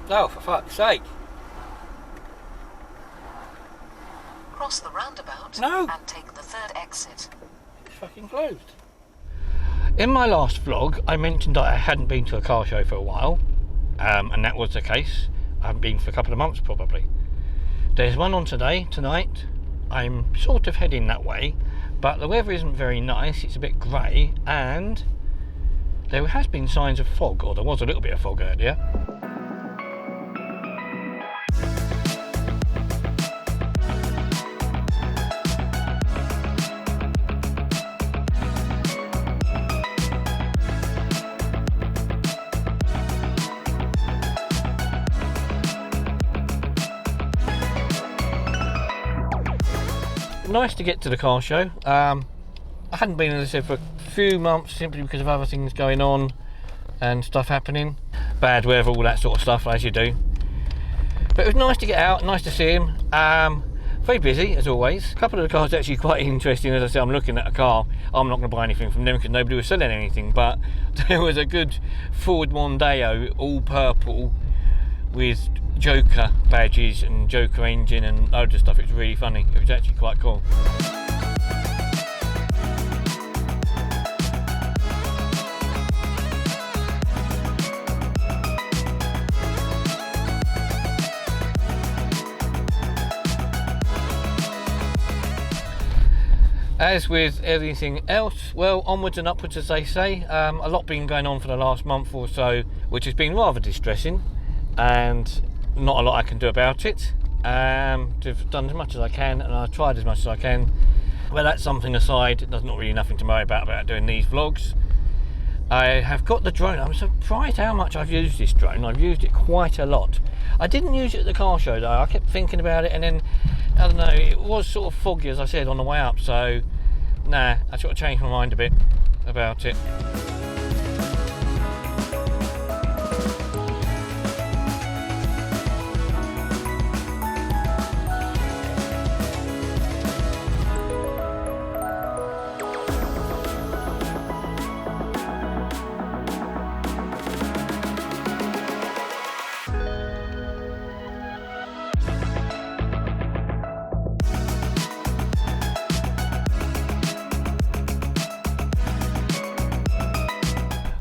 Oh, for fuck's sake. Cross the roundabout No. and take the third exit. It's fucking closed. In my last vlog, I mentioned that I hadn't been to a car show for a while, and that was the case. I haven't been for a couple of months probably. There's one on tonight. I'm sort of heading that way, but the weather isn't very nice. It's a bit grey, and there has been signs of fog, or there was a little bit of fog earlier. Nice to get to the car show. I hadn't been, as I said, for a few months simply because of other things going on and stuff happening. Bad weather, all that sort of stuff, as you do. But it was nice to get out, nice to see him. Very busy, as always. A couple of the cars are actually quite interesting. As I said, I'm looking at a car. I'm not going to buy anything from them because nobody was selling anything. But there was a good Ford Mondeo, all purple, with Joker badges and Joker engine and loads of stuff. It was really funny. It was actually quite cool. As with everything else, well, onwards and upwards, as they say. A lot been going on for the last month or so, which has been rather distressing, and not a lot I can do about it. I've done as much as I can, and I've tried as much as I can. Well, that's something aside. There's not really nothing to worry about doing these vlogs. I have got the drone. I'm surprised how much I've used this drone. I've used it quite a lot. I didn't use it at the car show though. I kept thinking about it, and then I don't know, it was sort of foggy, as I said, on the way up, so nah, I sort of changed my mind a bit about it.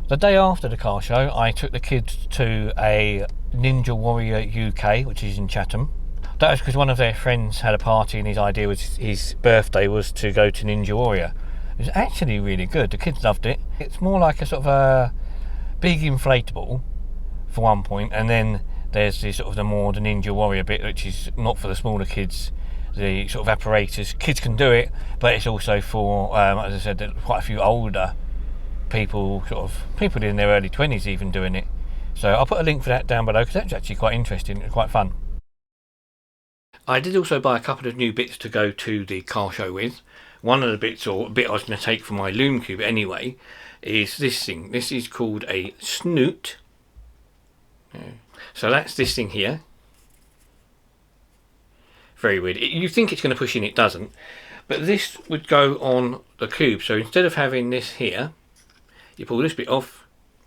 The day after the car show, I took the kids to a Ninja Warrior UK, which is in Chatham. That was because one of their friends had a party, and his idea was his birthday was to go to Ninja Warrior. It was actually really good. The kids loved it. It's more like a sort of a big inflatable for one point, and then there's the sort of the Ninja Warrior bit, which is not for the smaller kids. The sort of apparatus, kids can do it, but it's also for, as I said, quite a few older people, people in their early 20s even doing it. So I'll put a link for that down below because that's actually quite interesting and quite fun. I did also buy a couple of new bits to go to the car show with. One of the bits, or a bit I was going to take for my Loom Cube anyway, is this thing. This is called a snoot. So that's this thing here. Very weird. You think it's going to push in, it doesn't. But this would go on the cube. So instead of having this here, you pull this bit off.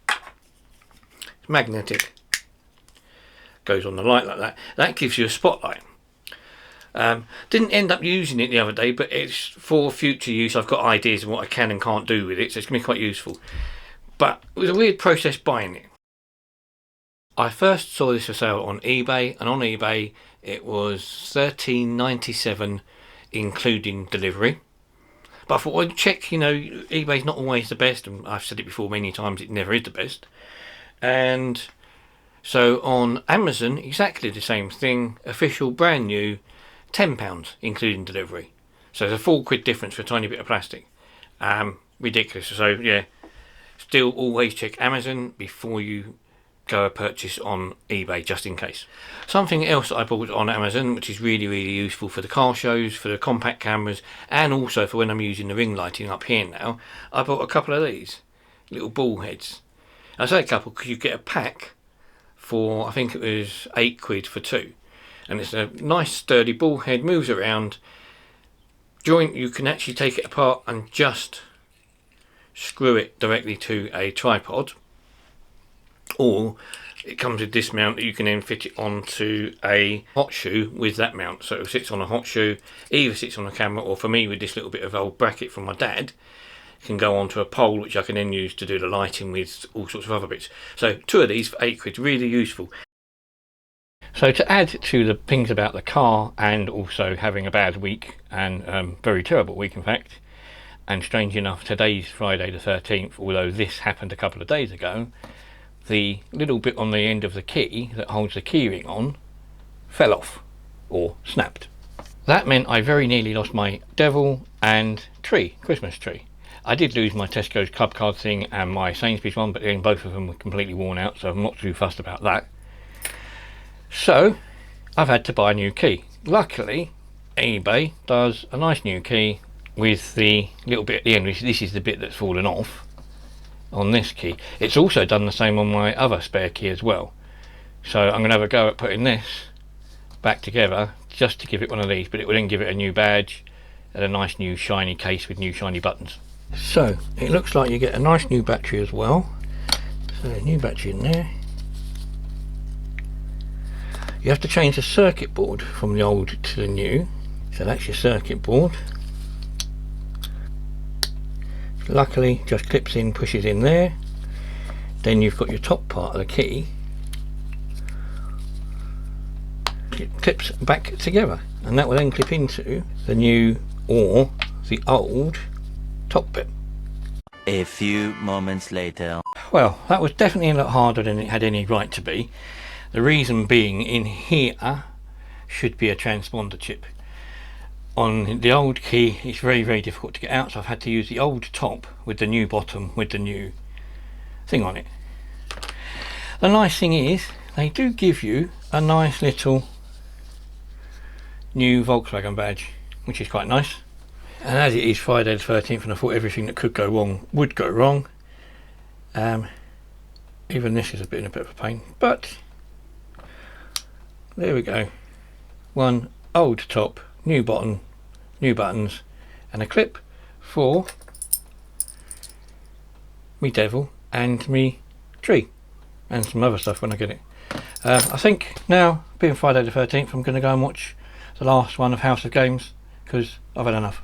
It's magnetic. Goes on the light like that. That gives you a spotlight. Didn't end up using it the other day, but it's for future use. I've got ideas of what I can and can't do with it, so it's going to be quite useful. But it was a weird process buying it. I first saw this for sale on eBay, and on eBay it was $13.97 including delivery. But I thought, well, check, eBay's not always the best, and I've said it before many times, it never is the best. And so on Amazon, exactly the same thing, official, brand new, £10 including delivery. So there's a £4 difference for a tiny bit of plastic. Ridiculous. So yeah, still always check Amazon before you go a purchase on eBay, just in case. Something else that I bought on Amazon, which is really useful for the car shows, for the compact cameras, and also for when I'm using the ring lighting up here now, I bought a couple of these little ball heads. I say a couple because you get a pack for, I think it was £8 for two, and it's a nice sturdy ball head, moves around. Joint, you can actually take it apart and just screw it directly to a tripod. Or it comes with this mount that you can then fit it onto a hot shoe with that mount. So it sits on a hot shoe, either sits on a camera, or for me with this little bit of old bracket from my dad, can go onto a pole which I can then use to do the lighting with all sorts of other bits. So 2 of these for £8, really useful. So to add to the things about the car, and also having a bad week, and very terrible week in fact, and strange enough today's Friday the 13th, although this happened a couple of days ago, the little bit on the end of the key that holds the keyring on fell off or snapped. That meant I very nearly lost my devil and Christmas tree. I did lose my Tesco's club card thing and my Sainsbury's one, but then both of them were completely worn out, so I'm not too fussed about that. So I've had to buy a new key. Luckily eBay does a nice new key with the little bit at the end, which this is the bit that's fallen off on this key. It's also done the same on my other spare key as well. So I'm going to have a go at putting this back together just to give it one of these, but it will then give it a new badge and a nice new shiny case with new shiny buttons. So it looks like you get a nice new battery as well. So a new battery in there. You have to change the circuit board from the old to the new. So that's your circuit board. Luckily just clips in, pushes in there. Then you've got your top part of the key. It clips back together, and that will then clip into the new or the old top bit. A few moments later. Well, that was definitely a lot harder than it had any right to be. The reason being, in here should be a transponder chip. On the old key it's very, very difficult to get out, so I've had to use the old top with the new bottom with the new thing on it. The nice thing is they do give you a nice little new Volkswagen badge, which is quite nice. And as it is Friday the 13th and I thought everything that could go wrong would go wrong, even this is in a bit of a pain, but there we go. One old top, new bottom, new buttons, and a clip for me devil and me tree, and some other stuff when I get it. I think now, being Friday the 13th, I'm going to go and watch the last one of House of Games, because I've had enough.